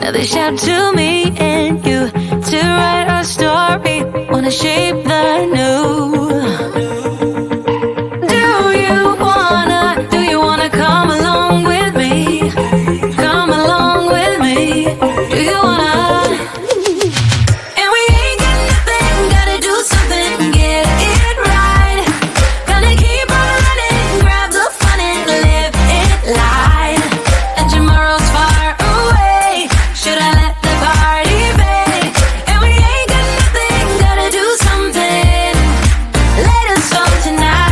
Now they shout to me and you to write our story, wanna shape the new. Do you wanna come along with me? Come along with me. Do you wanna? And we ain't got nothing, gotta do something, get it right. Gonna keep on running, grab the fun and live it light. And tomorrow's far away, should I let the party fade? And we ain't got nothing, gotta do something, let us all tonight.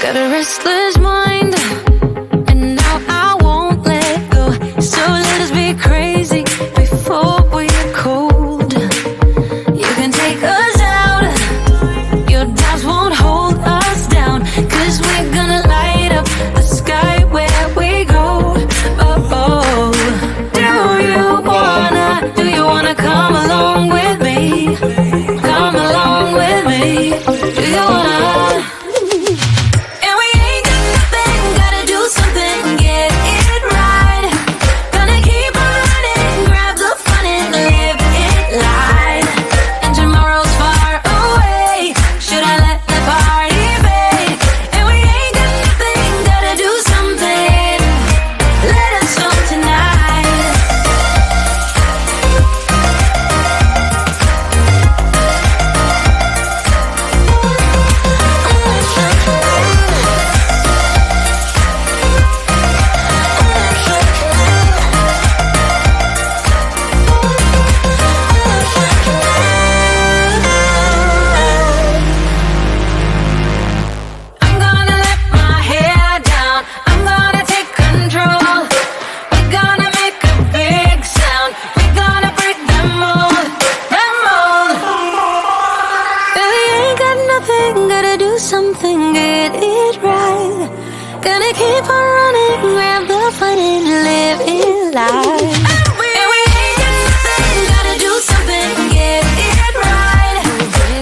Got a restless mind, and now I won't let go. So let us be crazy before we're cold. You can take us out, your doubts won't hold us down, 'cause we're gonna light up the sky where we go. Oh, do you wanna come along with me? Come along with me. Do you wanna? And we ain't got nothing, gotta do something, get it right. Gonna keep on running, grab the fun and live it light. And tomorrow's far away, should I let the party fade? And we ain't got nothing, gotta do something, let us all tonight. I'm gonna let my hair down, I'm gonna take control. We're gonna make a big sound, we're gonna break them mold, them mold. We ain't got nothing, gotta do something, get it right. Gonna keep on running, grab the fun and live it life. And we ain't got nothing, gotta do something, get it right.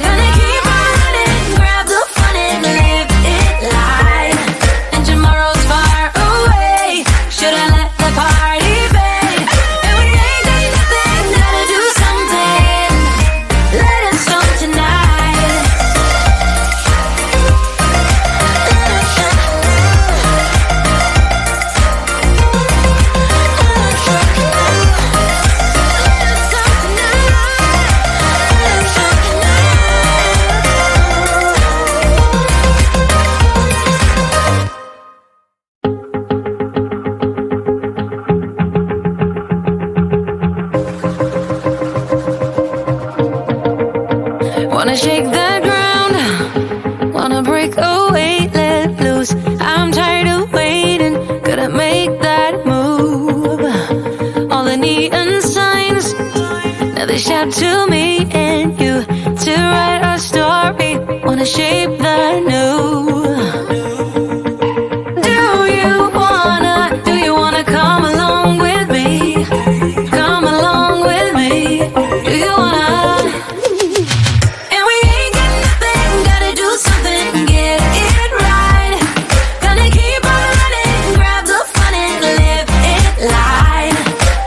Gonna keep on running, grab the fun and live it life. And tomorrow's far away, should I let the party fade? And we ain't got nothing, gotta do something, let us all tonight. Wanna shake the ground, wanna break away, let loose. I'm tired of waiting, gotta make that move. All the neon signs, now they shout to me and you to write our story, wanna shape the new. Do you wanna come along with me? Come along with me. Do you wanna? And we ain't got nothing, gotta do something, get it right. Gonna keep on running, grab the fun and live it light.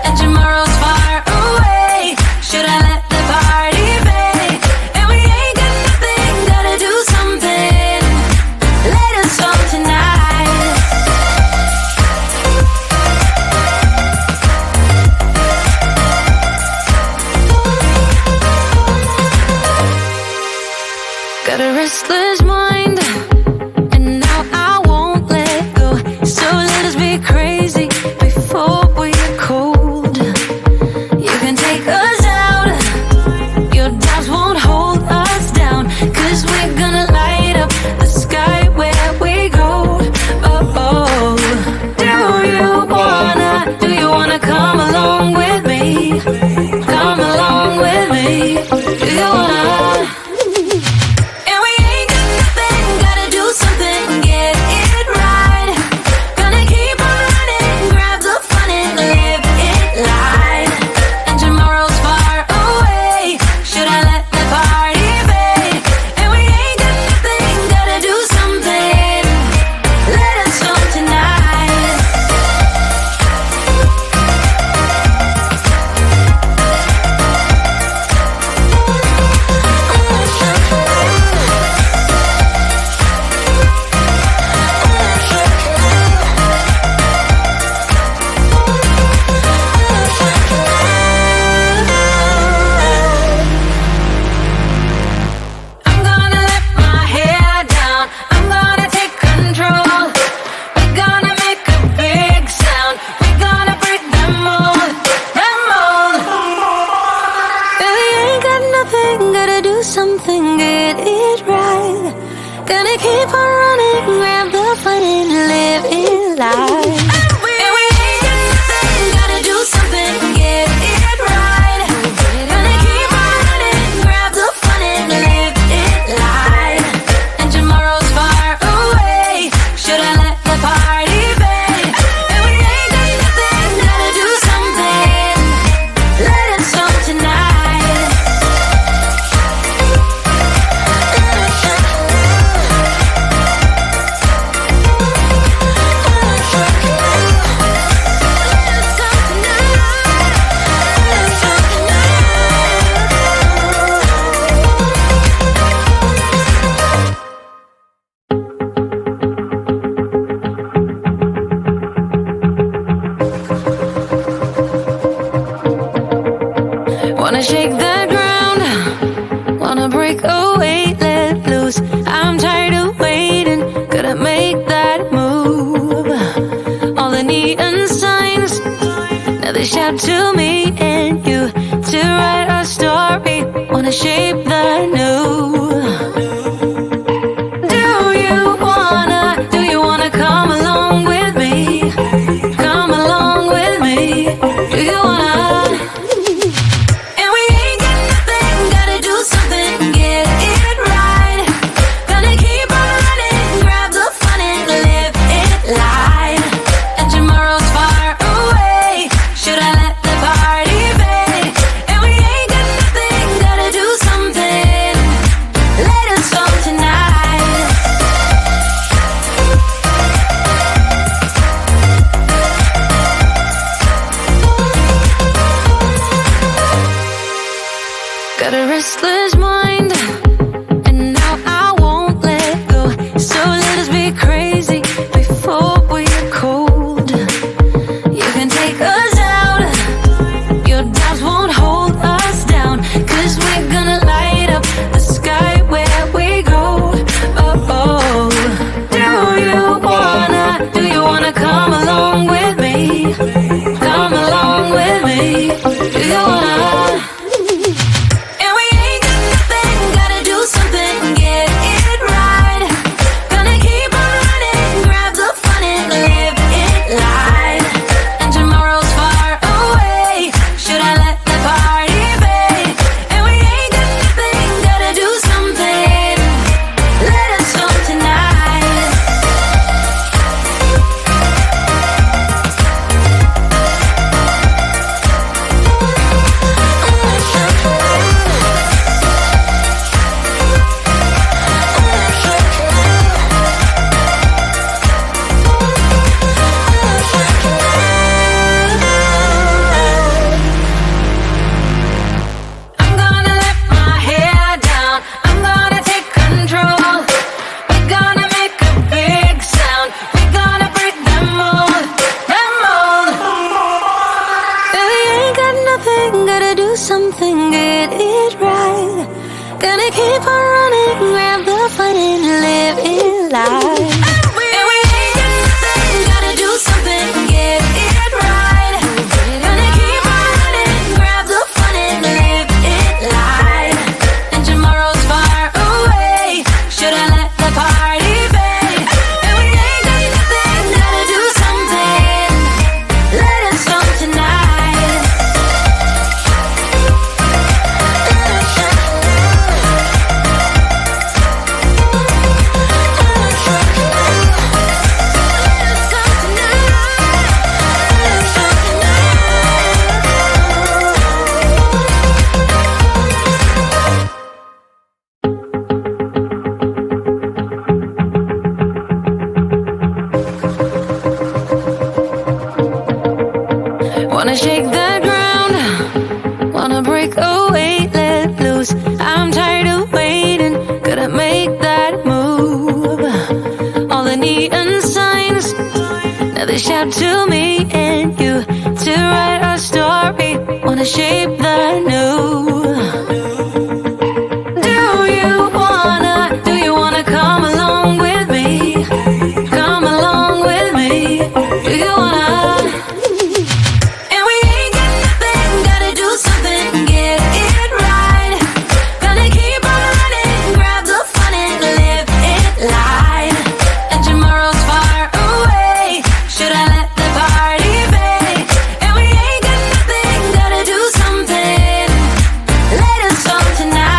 And tomorrow's far away, should I let the party fade? And we ain't got nothing, gotta do something, let us all tonight. Got a restless mind, and now I won't let go. So let us be crazy before we're cold. You can take us out, your doubts won't hold us down, 'cause we're gonna light up the sky where we go. Oh, do you wanna come along with me? Come along with me. Do you wanna? And we ain't got shake the ground, wanna break away, let loose. I'm tired of waiting, gotta make that move. All the neon signs, now they shout to me and you to write our story, wanna shape the new. Do you wanna come along with me? Come along with me. Do you wanna? And we ain't got nothing, gotta do something, get it right. Gonna keep on running, grab the fun and live it light. And tomorrow's far away, should I let the party fade? And we ain't got nothing, gotta do something, let us go tonight. Got a restless mind, and now I won't let go. So let us be crazy before we're cold. You can take us out, your doubts won't hold us down, 'cause we're gonna light up the sky where we go. Oh, oh. Do you wanna come along with me? Come along with me. Do you wanna? And we ain't got nothing, gotta do something, get it right. Gonna keep on running, grab the fun and live it light. And tomorrow's far away, should I let the party fade? And we ain't got nothing, gotta do something, let us go tonight. I'm gonna let my hair down, I'm gonna take control. We're gonna make a big sound, we're gonna break them mold, them mold. Really ain't got nothing, gotta do something, get it right. Gonna keep on running, grab the fun and live it life. And we ain't got nothing, gotta do something, get it right. Gonna keep on running, grab the fun and live it life. And tomorrow's far away, should I let the party fade? And we ain't got nothing, gotta do something, let us go tonight. Wanna shake the ground, wanna break away, let loose. I'm tired of waiting, gotta make that move. All the neon signs, now they shout to me and you to write our story, wanna shape the new. Do you wanna come along with me? Come along with me. Do you wanna? And we ain't got nothing, gotta do something, get it right. Gonna keep on running, grab the fun and live it light. And tomorrow's far away, should I let the party fade? And we ain't got nothing, gotta do something, let us go tonight.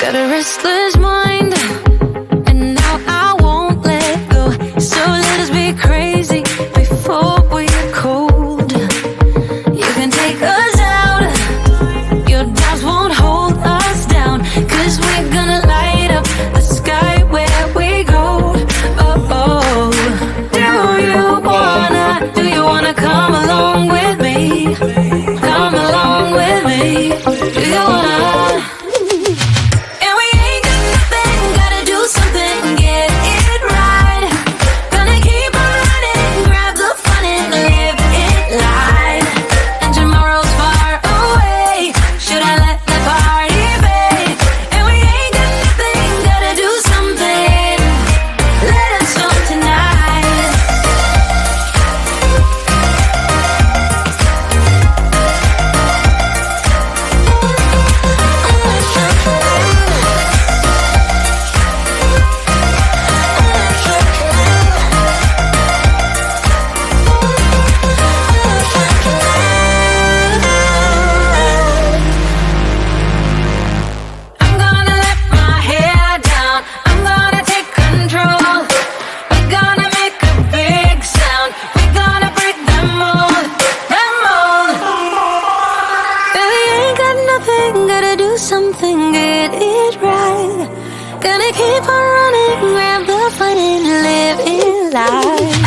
Got a restless mind, and now I won't let go. So let us be crazy before we're cold. You can take us out, your doubts won't hold us down, 'cause we're gonna light up the sky where we go. Oh, oh. Do you wanna come along with me? Come along with me. Do you wanna? And we ain't got nothing, get it right. Gonna keep on running, grab the fight and live it life.